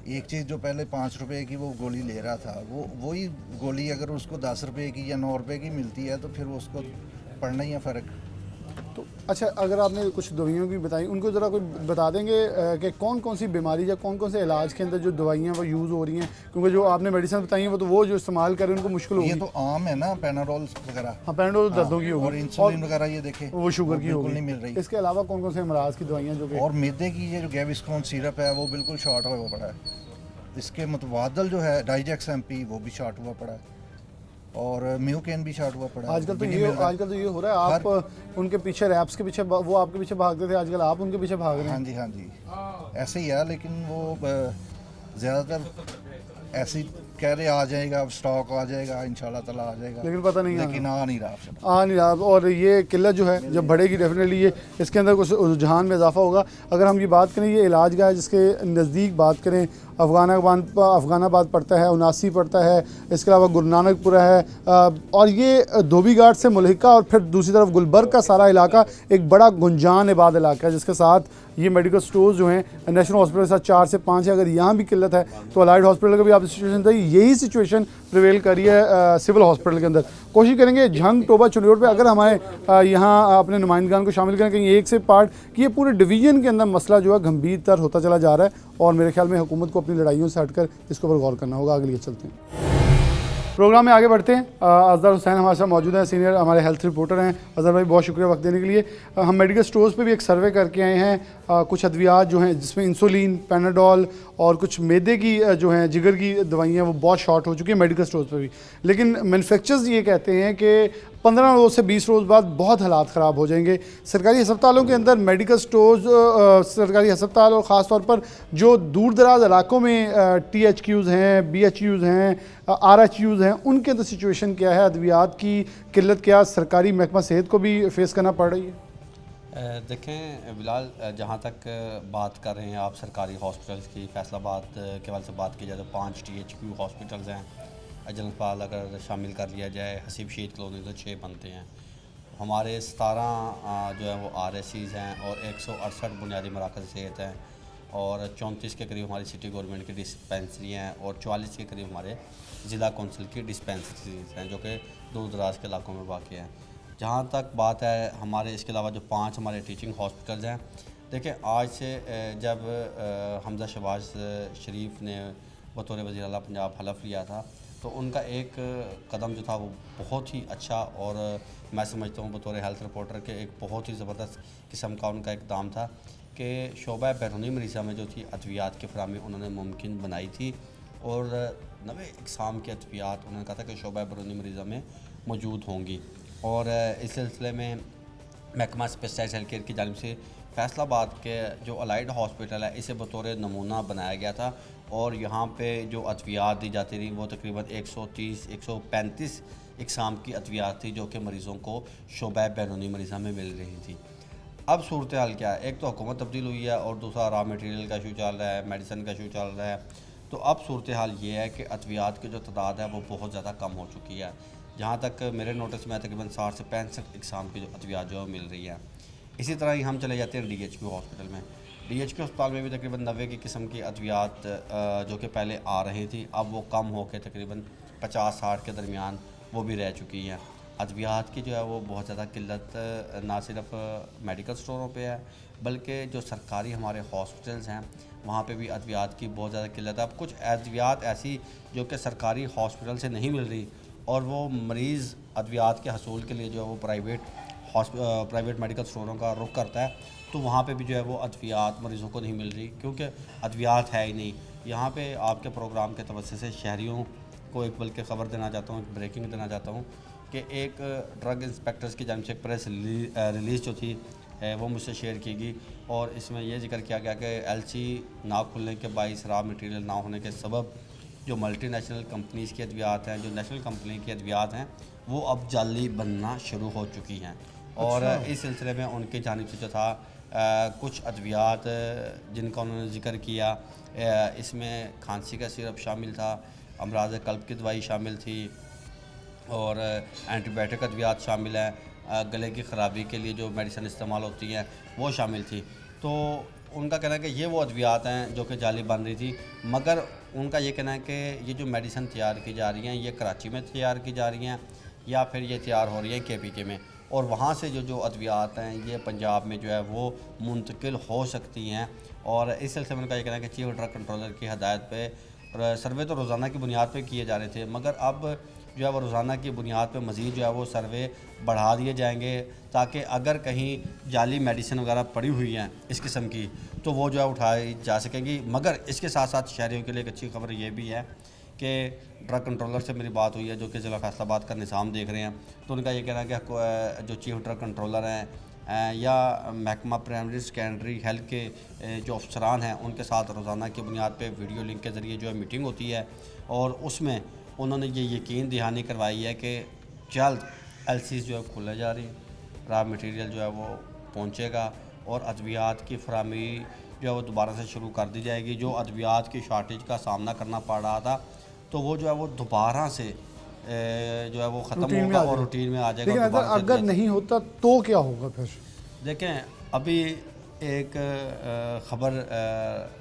एक चीज़ जो पहले 5 रुपए की वो गोली ले रहा था, वही गोली अगर उसको 10 रुपए की या 9 रुपए की मिलती है तो फिर उसको पड़ना ही है फ़र्क। तो अच्छा, अगर आपने कुछ दवाइयों की बताई, उनको ज़रा कोई बता देंगे कि कौन कौन सी बीमारी या कौन कौन से इलाज के अंदर जो दवाइयाँ वो यूज़ हो रही हैं? क्योंकि जो आपने मेडिसिन बताई हैं वो जो इस्तेमाल करें उनको मुश्किल होगी। ये तो आम है ना, पैनाडोल वगैरह। हाँ, पैनाडोल दर्दों की होगी, और इंसुलिन वगैरह ये देखें वो शुगर की होगी, नहीं मिल रही। इसके अलावा कौन कौन से अमराज की दवाइयाँ जो कि, और मैदे की ये जो गैविस्कोन सिरप है वो बिल्कुल शॉर्ट हुआ पड़ा है। इसके मुतबादल जो है डाइजेक्स MP वो भी शॉर्ट हुआ पड़ा है, और म्यूकेन भी शॉर्ट हुआ पड़ा है। आजकल तो ये हो रहा है, आप उनके पीछे रैप्स के पीछे, वो आपके पीछे भागते थे, आजकल आप उनके पीछे भाग रहे हैं। हाँ जी ऐसे ही है, लेकिन वो ज़्यादातर ऐसे ही कह रहे आ जाएगा, अब स्टॉक आ जाएगा, इंशाल्लाह ताला आ जाएगा, लेकिन पता नहीं, लेकिन आ नहीं रहा। और ये किल्लत जो है जब बढ़ेगी डेफिनेटली ये इसके अंदर कुछ रुझान में इजाफा होगा। अगर हम ये बात करें, ये इलाज गाह जिसके नज़दीक बात करें, अफ़गानाबाद पड़ता है, उनासी पड़ता है, इसके अलावा गुरु नानकपुरा है, और ये धोबी घाट से मुल्हिका, और फिर दूसरी तरफ गुलबर्ग का सारा इलाका एक बड़ा गुंजान इबाद इलाका है, जिसके साथ ये मेडिकल स्टोर्स जो हैं नेशनल हॉस्पिटल के साथ 4 से 5 है। अगर यहाँ भी किल्लत है तो अलाइड हॉस्पिटल का भी आप सिचुएशन था, यही सिचुएशन प्रिवेल कर रही है सिविल हॉस्पिटल के अंदर। कोशिश करेंगे झंग टोबा चुनियोट पे अगर हमारे यहाँ अपने नुमाइंदगान को शामिल करें कहीं एक से पार्ट कि ये पूरे डिवीज़न के अंदर मसला जो है गंभीरतर होता चला जा रहा है, और मेरे ख्याल में हुकूमत को अपनी लड़ाइयों से हटकर इसके ऊपर गौर करना होगा। अगली चलते हैं, प्रोग्राम में आगे बढ़ते हैं। अजहर हुसैन हमारे साथ मौजूद हैं, सीनियर हमारे हेल्थ रिपोर्टर हैं। अजहर भाई, बहुत शुक्रिया वक्त देने के लिए। हम मेडिकल स्टोर्स पे भी एक सर्वे करके आए हैं, कुछ अद्वियात जो हैं जिसमें इंसुलिन, पैनाडोल और कुछ मैदे की जो हैं जिगर की दवाइयाँ वो बहुत शॉर्ट हो चुकी हैं मेडिकल स्टोर्स पे भी। लेकिन मैन्युफैक्चरर्स ये कहते हैं कि 15 रोज़ से 20 रोज़ बाद बहुत हालात ख़राब हो जाएंगे। सरकारी अस्पतालों के अंदर मेडिकल स्टोर्स, सरकारी अस्पताल और ख़ास तौर पर जो दूर दराज इलाकों में THQs हैं, BHUs हैं, RHUs हैं, उनके अंदर सिचुएशन क्या है? अद्वियात की किल्लत क्या सरकारी महकमा सेहत को भी फेस करना पड़ रही है? देखें बिलाल, जहाँ तक बात कर रहे हैं आप सरकारी हॉस्पिटल्स की, फैसलाबाद के वाले से बात की जाए तो 5 THQ हॉस्पिटल्स हैं, अजनपाल अगर शामिल कर लिया जाए, हसीब शहीद कॉलोनी तो 6 बनते हैं। हमारे 17 जो है वो RSCs हैं, और 168 बुनियादी मराकज़ सेहत हैं, और 34 के करीब हमारी सिटी गवर्नमेंट की डिस्पेंसरी हैं, और 44 के करीब हमारे ज़िला कौंसिल की डिस्पेंसरीज हैं जो कि दूर दराज के इलाकों में वाक़ हैं। जहाँ तक बात है हमारे इसके अलावा जो 5 हमारे टीचिंग हॉस्पिटल्स हैं, देखिए आज से जब हमज़ा शहबाज शरीफ ने बतौर वज़ीर आला पंजाब हलफ लिया था, तो उनका एक कदम जो था वो बहुत ही अच्छा, और मैं समझता हूँ बतौर हेल्थ रिपोर्टर के एक बहुत ही ज़बरदस्त किस्म का उनका इक़दाम था कि शोबा बैरूनी मरीज़ा में जो थी अद्वियात की फराहमी उन्होंने मुमकिन बनाई थी, और 90 इकसाम के अद्वियात उन्होंने कहा था कि शोबा बैरूनी मरीज़ा में मौजूद होंगी। और इस सिलसिले में महकमा स्पेशलाइज्ड हेल्थ केयर की जानिब से फैसलाबाद के जो अलाइड हॉस्पिटल है इसे बतौर नमूना बनाया गया था, और यहाँ पे जो अद्वियात दी जाती रही वो तकरीबन 130-135 इकसाम की अद्वियात थी जो कि मरीज़ों को शोबा बैरूनी मरीज़ा में मिल रही थी। अब सूरत हाल क्या है, एक तो हुकूमत तब्दील हुई है, और दूसरा रॉ मटेरियल का इशू चल रहा है, मेडिसिन का इशू चल रहा है। तो अब सूरत हाल ये है कि अद्वियात की जो तादाद है वो बहुत ज़्यादा कम हो चुकी है। जहाँ तक मेरे नोटिस में तकरीबन 60 से 65 इकसाम की जो अद्वियात जो मिल रही है। इसी तरह ही हम चले जाते हैं DHQ हॉस्पिटल में। DHQ अस्पताल में भी तकरीबन 90 की किस्म की अद्वियात जो कि पहले आ रही थी, अब वो कम हो के तकरीबन 50-60 के दरमियान वो भी रह चुकी हैं। अद्वियात की जो है वो बहुत ज़्यादा किल्लत ना सिर्फ मेडिकल स्टोरों पे है, बल्कि जो सरकारी हमारे हॉस्पिटल्स हैं वहाँ पे भी अद्वियात की बहुत ज़्यादा किल्लत है। अब कुछ अद्वियात ऐसी जो कि सरकारी हॉस्पिटल से नहीं मिल रही, और वो मरीज़ अद्वियात के हसूल के लिए जो है वो प्राइवेट मेडिकल स्टोरों का रुख करता है, तो वहाँ पे भी जो है वो अद्वियात मरीज़ों को नहीं मिल रही, क्योंकि अद्वियात है ही नहीं। यहाँ पे आपके प्रोग्राम के तवज्जो से शहरियों को एक बल्कि ख़बर देना चाहता हूँ, एक ब्रेकिंग देना चाहता हूँ कि एक ड्रग इंस्पेक्टर्स की जानिब से एक प्रेस रिलीज़ जो थी वो मुझसे शेयर की गई और इसमें यह जिक्र किया गया कि एलसी ना खुलने के बाइस रॉ मटेरियल ना होने के सबब जो मल्टीनेशनल कंपनीज़ की अद्वियात हैं, जो नेशनल कंपनी की अद्वियात हैं, वो अब जाली बनना शुरू हो चुकी हैं। और इस सिलसिले में उनकी जानिब से जो था कुछ अद्वियात जिनका उन्होंने ज़िक्र किया, इसमें खांसी का सिरप शामिल था, अमराज कल्ब की दवाई शामिल थी और एंटीबायोटिक अद्वियात शामिल हैं, गले की ख़राबी के लिए जो मेडिसिन इस्तेमाल होती हैं वो शामिल थी। तो उनका कहना है कि ये वो अद्वियात हैं जो कि जाली बन रही थी, मगर उनका ये कहना है कि ये जो मेडिसिन तैयार की जा रही हैं ये कराची में तैयार की जा रही हैं या फिर ये तैयार हो रही है KPK में, और वहाँ से जो अद्वियात हैं ये पंजाब में जो है वो मुंतकिल हो सकती हैं। और इस सिलसिले में उनका ये कहना है कि चीफ ड्रग कंट्रोलर की हदायत पे सर्वे तो रोज़ाना की बुनियाद पे किए जा रहे थे, मगर अब जो है वो रोज़ाना की बुनियाद पे मज़ीद जो है वो सर्वे बढ़ा दिए जाएंगे ताकि अगर कहीं जाली मेडिसिन वगैरह पड़ी हुई हैं इस किस्म की तो वो जो है उठाई जा सकेंगी। मगर इसके साथ साथ शहरियों के लिए एक अच्छी खबर ये भी है कि ड्रग कंट्रोलर से मेरी बात हुई है जो कि ज़िला फैसलाबाद का निज़ाम देख रहे हैं, तो उनका ये कहना है कि जो चीफ ड्रग कंट्रोलर हैं या महकमा प्राइमरी सेकेंडरी हेल्थ के जो अफसरान हैं उनके साथ रोज़ाना की बुनियाद पे वीडियो लिंक के ज़रिए जो है मीटिंग होती है और उसमें उन्होंने ये यकीन दहानी करवाई है कि जल्द LCs जो है खुले जा रही, रॉ मटेरियल जो है वो पहुँचेगा और अद्वियात की फराहमी जो है वो दोबारा से शुरू कर दी जाएगी। जो अद्वियात की शॉर्टेज का सामना करना पड़ रहा था तो वो जो है वो दोबारा से जो है वो ख़त्म होगा और रूटीन में आ जाएगा। लेकिन अगर नहीं होता तो क्या होगा फिर? देखें, अभी एक ख़बर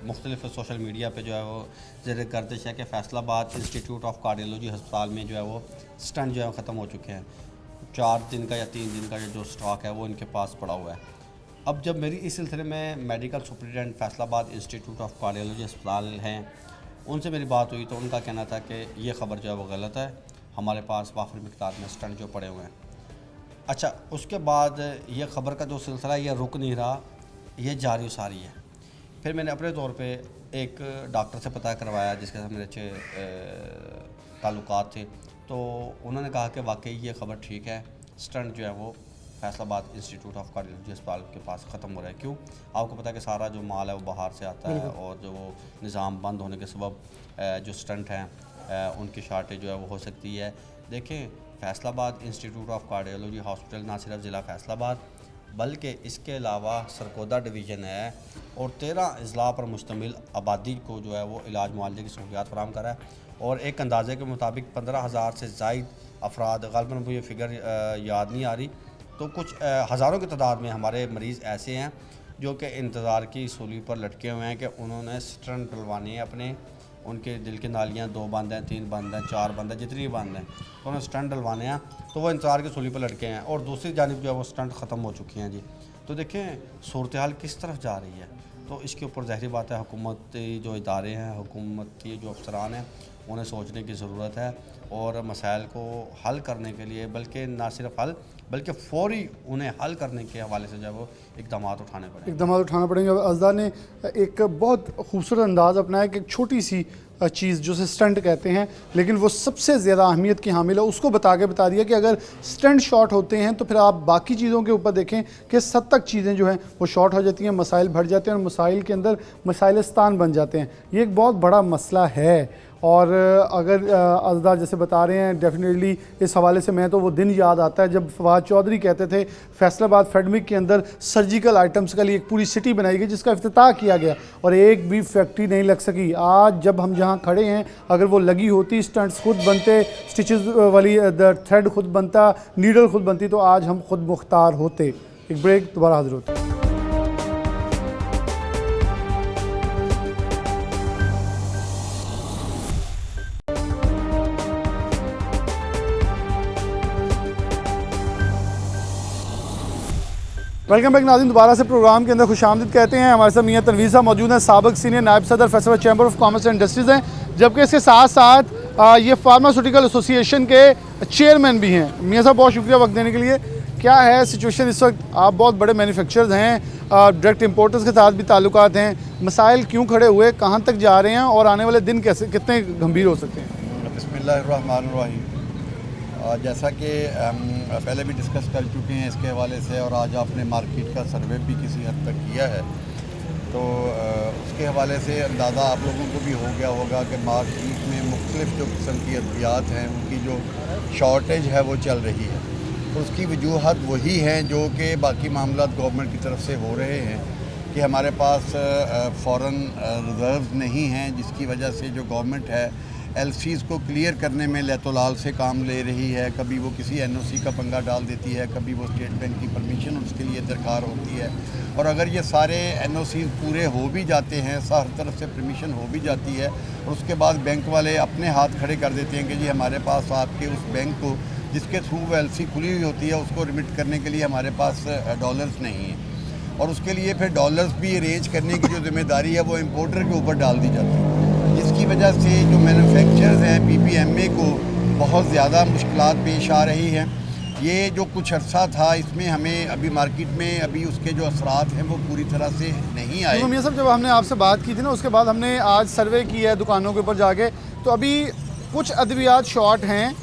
मुख्तलिफ सोशल मीडिया पे जो है वो ज़ेर गर्दिश है कि फैसलाबाद इंस्टीट्यूट ऑफ कार्डियोलॉजी अस्पताल में जो है वो स्टंट जो है ख़त्म हो चुके हैं। 4 दिन का या 3 दिन का जो स्टॉक है वो इनके पास पड़ा हुआ है। अब जब मेरी इस सिलसिले में medical superintendent Faisalabad institute of cardiology अस्पताल हैं उनसे मेरी बात हुई तो उनका कहना था कि ये ख़बर जो है वो गलत है, हमारे पास वाफिर मिक़दार में स्टंट जो पड़े हुए हैं। अच्छा, उसके बाद ये ख़बर का जो सिलसिला ये रुक नहीं रहा, ये जारी सारी है। फिर मैंने अपने तौर पे एक डॉक्टर से पता करवाया जिसके साथ मेरे अच्छे ताल्लुकात थे, तो उन्होंने कहा कि वाकई ये ख़बर ठीक है, स्टंट जो है वो फैसलाबाद इंस्टीट्यूट ऑफ कार्डियोलॉजी अस्पताल के पास ख़त्म हो रहा है। क्यों? आपको पता है कि सारा जो माल है वो बाहर से आता है और जो वो निज़ाम बंद होने के सबब जो स्टंट हैं उनकी शार्टेज जो है वो हो सकती है। देखें, Faisalabad institute of cardiology hospital ना सिर्फ ज़िला फैसलाबाद बल्कि इसके अलावा सरकोदा डिवीज़न है और 13 अज़ला पर मुश्तमिल आबादी को जो है वो इलाज मुआलजे की सहूलियात फराहम कर रहा है। और एक अंदाजे के मुताबिक 15,000 से ज़ायद अफराद, ग़ालिबन मुझे फ़िगर याद नहीं आ रही, तो कुछ हज़ारों की तादाद में हमारे मरीज़ ऐसे हैं जो कि इंतज़ार की सूली पर लटके हुए हैं कि उन्होंने स्टंट डलवाने हैं अपने, उनके दिल की नालियाँ 2 बंद हैं, 3 बंद हैं, 4 बंद हैं, जितनी बंद हैं तो उन्हें स्टंट डलवाने हैं, तो वो इंतज़ार की सूली पर लटके हैं। और दूसरी जानिब जो है वो स्टंट ख़त्म हो चुकी हैं जी। तो देखें सूरत हाल किस तरफ जा रही है, तो इसके ऊपर ज़ाहिर बात है हुकूमती जो इदारे हैं, हुकूमती जो अफसरान हैं, उन्हें सोचने की ज़रूरत है और मसाइल को हल करने के लिए, बल्कि ना सिर्फ हल बल्कि फ़ौरी उन्हें हल करने के हवाले से जो है वो इक़दाम उठाने पड़ेंगे। अज़दा ने एक बहुत खूबसूरत अंदाज़ अपनाया कि एक छोटी सी चीज़ जो से स्टंट कहते हैं लेकिन वो सबसे ज़्यादा अहमियत की हामिल है, उसको बता दिया कि अगर स्टंट शॉर्ट होते हैं तो फिर आप बाकी चीज़ों के ऊपर देखें कि 7 तक चीज़ें जो हैं वो शॉर्ट हो जाती हैं, मसाइल बढ़ जाते हैं और मसाइल के अंदर मसाइलिस्तान बन जाते हैं। ये एक बहुत बड़ा मसला है और अगर अज़दा जैसे बता रहे हैं डेफिनेटली इस हवाले से मैं तो वो दिन याद आता है जब फवाद चौधरी कहते थे फैसलाबाद फेडमिक के अंदर सर्जिकल आइटम्स के लिए एक पूरी सिटी बनाई गई जिसका इफ्तिताह किया गया और एक भी फैक्ट्री नहीं लग सकी। आज जब हम जहाँ खड़े हैं अगर वो लगी होती, स्टंट्स खुद बनते, स्टिचेस वाली थ्रेड खुद बनता, नीडल खुद बनती, तो आज हम खुद मुख्तार होते। एक ब्रेक, दोबारा हाजिर होते हैं। वेलकम बैक नाज़रीन, दोबारा से प्रोग्राम के अंदर खुशामदीद कहते हैं। हमारे साथ मियां तनवीर साहब मौजूद हैं, साबिक सीनियर नायब सदर Faisalabad chamber of commerce and industries हैं, जबकि इसके साथ साथ ये फार्मास्यूटिकल एसोसिएशन के चेयरमैन भी हैं। मियां साहब बहुत शुक्रिया वक्त देने के लिए। क्या है सिचुएशन इस वक्त? आप बहुत बड़े मैन्युफैक्चरर्स हैं, डायरेक्ट इम्पोर्टर्स के साथ भी ताल्लुकात हैं, मसाइल क्यों खड़े हुए, कहाँ तक जा रहे हैं और आने वाले दिन कैसे कितने गंभीर हो सकते हैं? बिस्मिल्लाहिर्रहमानिर्रहीम। जैसा कि हम पहले भी डिस्कस कर चुके हैं इसके हवाले से, और आज आपने मार्केट का सर्वे भी किसी हद तक किया है, तो उसके हवाले से अंदाज़ा आप लोगों को भी हो गया होगा कि मार्केट में मुख्तलिफ़ जो किस्म की अद्वियात हैं उनकी जो शॉर्टेज है वो चल रही है। तो उसकी वजूहत वही हैं जो कि बाकी मामला गवर्नमेंट की तरफ से हो रहे हैं कि हमारे पास फ़ॉरेन रिज़र्व नहीं हैं, जिसकी वजह से जो गवर्नमेंट है एलसीज़ को क्लियर करने में लैतोलाल से काम ले रही है। कभी वो किसी एनओसी का पंगा डाल देती है, कभी वो स्टेट बैंक की परमिशन उसके लिए दरकार होती है, और अगर ये सारे एनओसीज़ पूरे हो भी जाते हैं, हर तरफ से परमिशन हो भी जाती है, और उसके बाद बैंक वाले अपने हाथ खड़े कर देते हैं कि जी हमारे पास आपके उस बैंक को जिसके थ्रू वो एलसी खुली हुई होती है उसको रिमिट करने के लिए हमारे पास डॉलर्स नहीं हैं, और उसके लिए फिर डॉलर्स भी अरेंज करने की जो जिम्मेदारी है वो इम्पोर्टर के ऊपर डाल दी जाती है, जिसकी वजह से जो मैन्युफैक्चरर्स हैं पीपीएमए को बहुत ज़्यादा मुश्किलात पेश आ रही हैं। ये जो कुछ अर्सा था इसमें हमें अभी मार्केट में अभी उसके जो असरात हैं वो पूरी तरह से नहीं आए। मियां साहब, जब हमने आपसे बात की थी ना, उसके बाद हमने आज सर्वे किया है दुकानों के ऊपर जाके, तो अभी कुछ अद्वियात शॉर्ट हैं,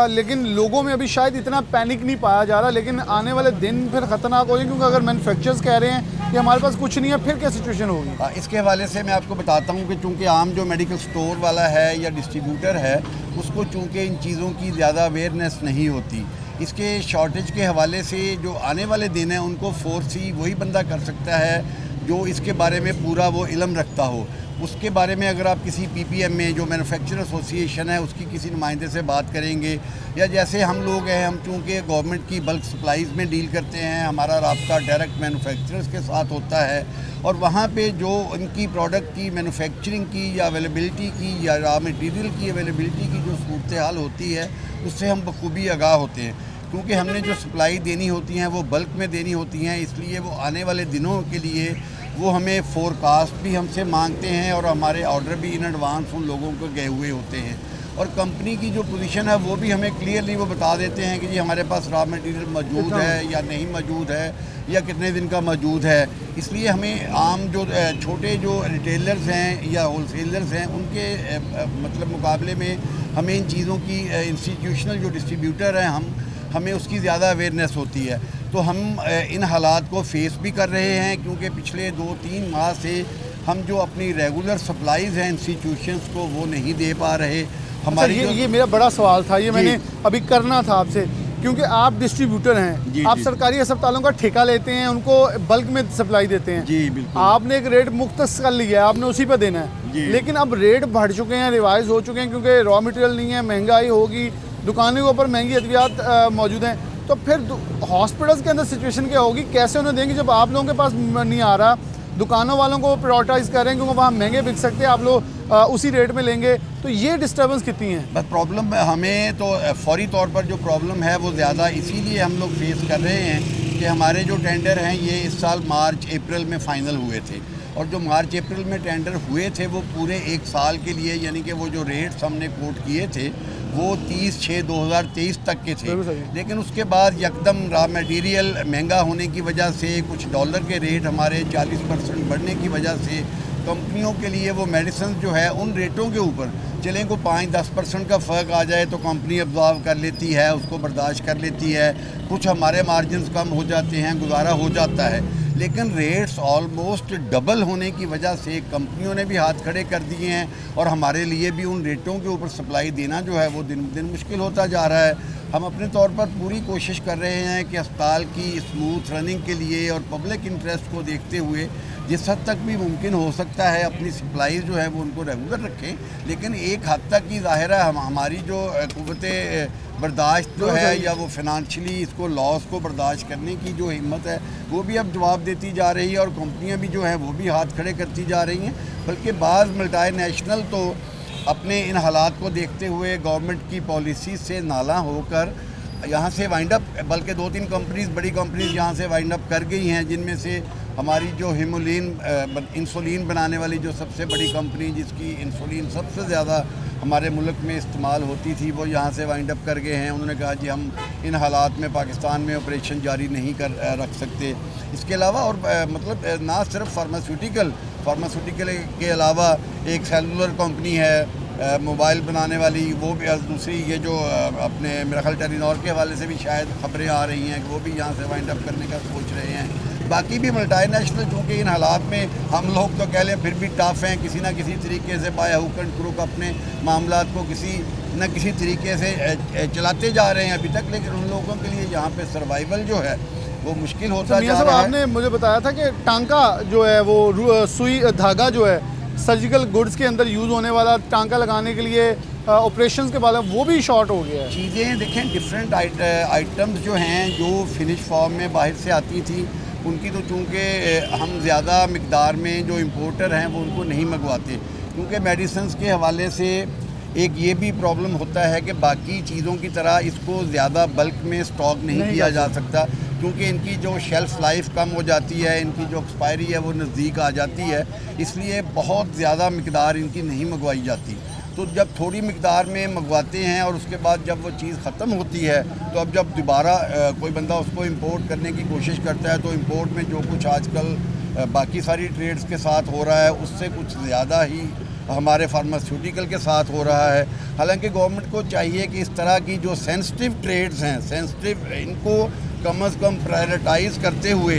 लेकिन लोगों में अभी शायद इतना पैनिक नहीं पाया जा रहा, लेकिन आने वाले दिन फिर ख़तरनाक हो जाए, क्योंकि अगर मैन्युफैक्चरर्स कह रहे हैं कि हमारे पास कुछ नहीं है, फिर क्या सिचुएशन होगी? इसके हवाले से मैं आपको बताता हूँ कि चूँकि आम जो मेडिकल स्टोर वाला है या डिस्ट्रीब्यूटर है उसको चूँकि इन चीज़ों की ज़्यादा अवेयरनेस नहीं होती, इसके शॉर्टेज के हवाले से जो आने वाले दिन हैं उनको फोर्सी वही बंदा कर सकता है जो इसके बारे में पूरा वो इल्म रखता हो। उसके बारे में अगर आप किसी पीपीएम में जो मैन्युफैक्चरर एसोसिएशन है उसकी किसी नुमाइंदे से बात करेंगे, या जैसे हम लोग हैं, हम चूँकि गवर्नमेंट की बल्क सप्लाईज़ में डील करते हैं, हमारा राब्ता डायरेक्ट मैन्युफैक्चरर्स के साथ होता है, और वहाँ पे जो उनकी प्रोडक्ट की मैन्युफैक्चरिंग की या अवेलेबिलिटी की या रॉ मटीरियल की अवेलेबिलिटी की जो सूरत हाल होती है उससे हम बखूबी आगाह होते हैं, क्योंकि हमने जो सप्लाई देनी होती हैं वो बल्क में देनी होती हैं, इसलिए वो आने वाले दिनों के लिए वो हमें फोरकास्ट भी हमसे मांगते हैं, और हमारे ऑर्डर भी इन एडवांस उन लोगों को गए हुए होते हैं, और कंपनी की जो पोजीशन है वो भी हमें क्लियरली वो बता देते हैं कि जी हमारे पास रॉ मटेरियल मौजूद है या नहीं मौजूद है या कितने दिन का मौजूद है। इसलिए हमें आम जो छोटे जो रिटेलर्स हैं या होलसेलर्स हैं उनके मतलब मुकाबले में हमें इन चीज़ों की इंस्टीट्यूशनल जो डिस्ट्रीब्यूटर हैं हमें उसकी ज़्यादा अवेयरनेस होती है। तो हम इन हालात को फेस भी कर रहे हैं, क्योंकि पिछले 2-3 माह से हम जो अपनी रेगुलर सप्लाईज़ हैं इंस्टीट्यूशंस को वो नहीं दे पा रहे। हमारी ये मेरा बड़ा सवाल था, ये मैंने अभी करना था आपसे, क्योंकि आप डिस्ट्रीब्यूटर हैं, आप सरकारी अस्पतालों का ठेका लेते हैं, उनको बल्क में सप्लाई देते हैं। जी बिल्कुल। आपने एक रेट मुख्तस कर लिया है, आपने उसी पे देना है, लेकिन अब रेट बढ़ चुके हैं, रिवाइज हो चुके हैं, क्योंकि रॉ मटेरियल नहीं है, महंगाई होगी, दुकानों के ऊपर महंगी अद्वियात मौजूद हैं, तो फिर हॉस्पिटल्स के अंदर सिचुएशन क्या होगी? कैसे उन्हें देंगे जब आप लोगों के पास नहीं आ रहा? दुकानों वालों को प्रायोरिटाइज कर रहे हैं क्योंकि वहाँ महंगे बिक सकते हैं, आप लोग उसी रेट में लेंगे, तो ये डिस्टर्बेंस कितनी है? बस प्रॉब्लम हमें तो फौरी तौर पर जो प्रॉब्लम है वो ज़्यादा इसीलिए हम लोग फेस कर रहे हैं कि हमारे जो टेंडर हैं ये इस साल मार्च-अप्रैल में फ़ाइनल हुए थे, और जो मार्च-अप्रैल में टेंडर हुए थे वो पूरे 1 साल के लिए, यानी कि वो जो रेट्स हमने कोट किए थे वो 30/6/2023 तक के थे, लेकिन उसके बाद यकदम रॉ मटेरियल महंगा होने की वजह से, कुछ डॉलर के रेट हमारे 40% बढ़ने की वजह से कंपनियों के लिए वो मेडिसिन जो है उन रेटों के ऊपर चलें को 5-10% का फ़र्क आ जाए तो कंपनी अब्जॉर्व कर लेती है, उसको बर्दाश्त कर लेती है, कुछ हमारे मार्जिन्स कम हो जाते हैं, गुजारा हो जाता है। लेकिन रेट्स ऑलमोस्ट डबल होने की वजह से कंपनियों ने भी हाथ खड़े कर दिए हैं, और हमारे लिए भी उन रेटों के ऊपर सप्लाई देना जो है वो दिन दिन मुश्किल होता जा रहा है। हम अपने तौर पर पूरी कोशिश कर रहे हैं कि अस्पताल की स्मूथ रनिंग के लिए और पब्लिक इंटरेस्ट को देखते हुए जिस हद तक भी मुमकिन हो सकता है अपनी सप्लाई जो है वो उनको रेगुलर रखें, लेकिन एक हद तक ही ज़ाहिर है हमारी जो कुव्वते बर्दाश्त जो है या वो फिनंशियली इसको लॉस को बर्दाश्त करने की जो हिम्मत है वो भी अब जवाब देती जा रही है, और कंपनियां भी जो हैं वो भी हाथ खड़े करती जा रही हैं। बल्कि बाज़ मल्टीनेशनल तो अपने इन हालात को देखते हुए गवर्नमेंट की पॉलिसी से नाला होकर यहाँ से वाइंड अप, बल्कि 2-3 कंपनीज़ बड़ी कंपनीज़ यहाँ से वाइंड अप कर गई हैं, जिनमें से हमारी जो इंसुलिन बनाने वाली जो सबसे बड़ी कंपनी जिसकी इंसुलिन सबसे ज़्यादा हमारे मुल्क में इस्तेमाल होती थी वो यहाँ से वाइंड अप कर गए हैं। उन्होंने कहा जी हम इन हालात में पाकिस्तान में ऑपरेशन जारी नहीं कर रख सकते। इसके अलावा और मतलब ना सिर्फ फार्मास्यूटिकल के अलावा एक सेलुलर कंपनी है मोबाइल बनाने वाली वो भी, दूसरी ये जो अपने मेरा ख्याल टेलीनॉर के हवाले से भी शायद खबरें आ रही हैं कि वो भी यहाँ से वाइंड अप करने का सोच रहे हैं। बाकी भी मल्टीनेशनल चूँकि इन हालात में हम लोग तो कह लें फिर भी टफ हैं, किसी ना किसी तरीके से बाय हुक एंड क्रुक अपने मामलात को किसी न किसी तरीके से चलाते जा रहे हैं अभी तक, लेकिन उन लोगों के लिए यहाँ पे सर्वाइवल जो है वो मुश्किल होता जा रहा है। आपने मुझे बताया था कि टांका जो है वो सुई धागा जो है सर्जिकल गुड्स के अंदर यूज़ होने वाला टांका लगाने के लिए ऑपरेशंस के बाद वो भी शॉर्ट हो गया है। चीज़ें देखें डिफरेंट आइटम्स जो हैं जो फिनिश फॉर्म में बाहर से आती थी उनकी तो चूँकि हम ज़्यादा मकदार में जो इम्पोर्टर हैं वो उनको नहीं मंगवाते, क्योंकि मेडिसिन्स के हवाले से एक ये भी प्रॉब्लम होता है कि बाकी चीज़ों की तरह इसको ज़्यादा बल्क में स्टॉक नहीं किया जा सकता, क्योंकि इनकी जो शेल्फ़ लाइफ कम हो जाती है, इनकी जो एक्सपायरी है वो नज़दीक आ जाती है, इसलिए बहुत ज़्यादा मकदार इनकी नहीं मंगवाई जाती। तो जब थोड़ी मकदार में मंगवाते हैं और उसके बाद जब वो चीज़ ख़त्म होती है तो अब जब दोबारा कोई बंदा उसको इंपोर्ट करने की कोशिश करता है तो इंपोर्ट में जो कुछ आजकल बाकी सारी ट्रेड्स के साथ हो रहा है उससे कुछ ज़्यादा ही हमारे फार्मास्यूटिकल के साथ हो रहा है। हालांकि गवर्नमेंट को चाहिए कि इस तरह की जो सेंसिटिव ट्रेड्स हैं, सेंसिटिव, इनको कम अज़ कम प्रायोरिटाइज़ करते हुए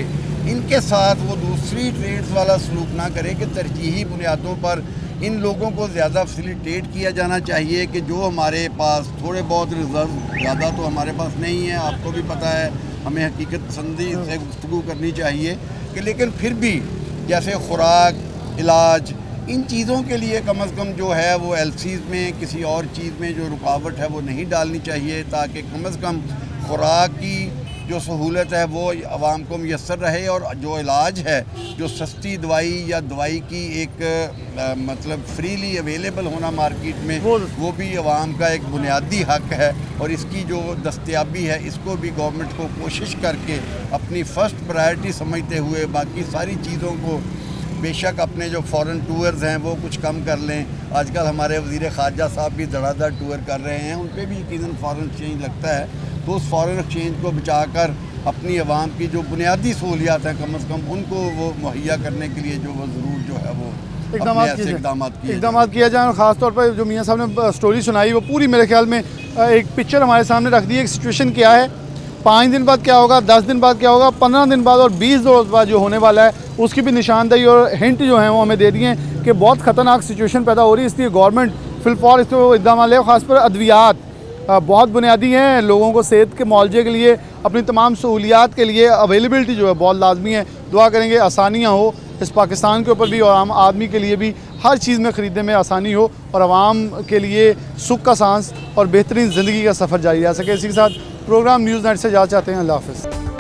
इनके साथ वो दूसरी ट्रेड्स वाला सलूक ना करे कि तरजीही बुनियादों पर इन लोगों को ज़्यादा फैसिलिटेट किया जाना चाहिए कि जो हमारे पास थोड़े बहुत रिजर्व, ज़्यादा तो हमारे पास नहीं है, आपको भी पता है, हमें हकीकत पसंदी से गुफ्तगू करनी चाहिए कि लेकिन फिर भी जैसे खुराक, इलाज, इन चीज़ों के लिए कम अज़ कम जो है वो एलसीज़ में किसी और चीज़ में जो रुकावट है वो नहीं डालनी चाहिए, ताकि कम अज़ कम खुराक की जो सहूलत है वो आवाम को मुयसर रहे और जो इलाज है, जो सस्ती दवाई या दवाई की एक मतलब फ्रीली अवेलेबल होना मार्केट में वो भी आवाम का एक बुनियादी हक है और इसकी जो दस्तयाबी है इसको भी गवर्नमेंट को कोशिश करके अपनी फ़र्स्ट प्रायोरिटी समझते हुए बाकी सारी चीज़ों को बेशक अपने जो फ़ॉरेन टूर्स हैं वो कुछ कम कर लें। आजकल हमारे वज़ीर ख़ारजा साहब भी धड़ाधड़ टूर कर रहे हैं, उन पर भी यकीनन फ़ॉरेन एक्सचेंज लगता है, तो उस फ़ॉरेन एक्सचेंज को बचाकर अपनी आवाम की जो बुनियादी सहूलियात हैं कम अज़ कम उनको वो मुहैया करने के लिए जो वो ज़रूर जो है वो इक़दाम किया जाए। और ख़ास तौर पर जो मियाँ साहब ने स्टोरी सुनाई वो पूरी मेरे ख्याल में एक पिक्चर हमारे सामने रख दी है, एक सिचुएशन क्या है, 5 दिन बाद क्या होगा, 10 दिन बाद क्या होगा, 15 दिन बाद और 20 रोज़ बाद जो होने वाला है उसकी भी निशानदेही और हिंट जो हैं वो हमें दे दिए हैं कि बहुत ख़तरनाक सिचुएशन पैदा हो रही है। इसलिए गवर्नमेंट फिलफौर इस पर इक़दाम ले, ख़ास पर अद्वियात बहुत बुनियादी हैं, लोगों को सेहत के मुआवजे के लिए अपनी तमाम सहूलियात के लिए अवेलेबिलिटी जो है बहुत लाजमी है। दुआ करेंगे आसानियाँ हो इस पाकिस्तान के ऊपर भी और आम आदमी के लिए भी, हर चीज़ में ख़रीदने में आसानी हो और आवाम के लिए सुख का सांस और बेहतरीन ज़िंदगी का सफ़र जारी रह सके। इसी के साथ प्रोग्राम न्यूज़ नाइट से जा चाहते हैं। अल्लाह हाफ़िज़।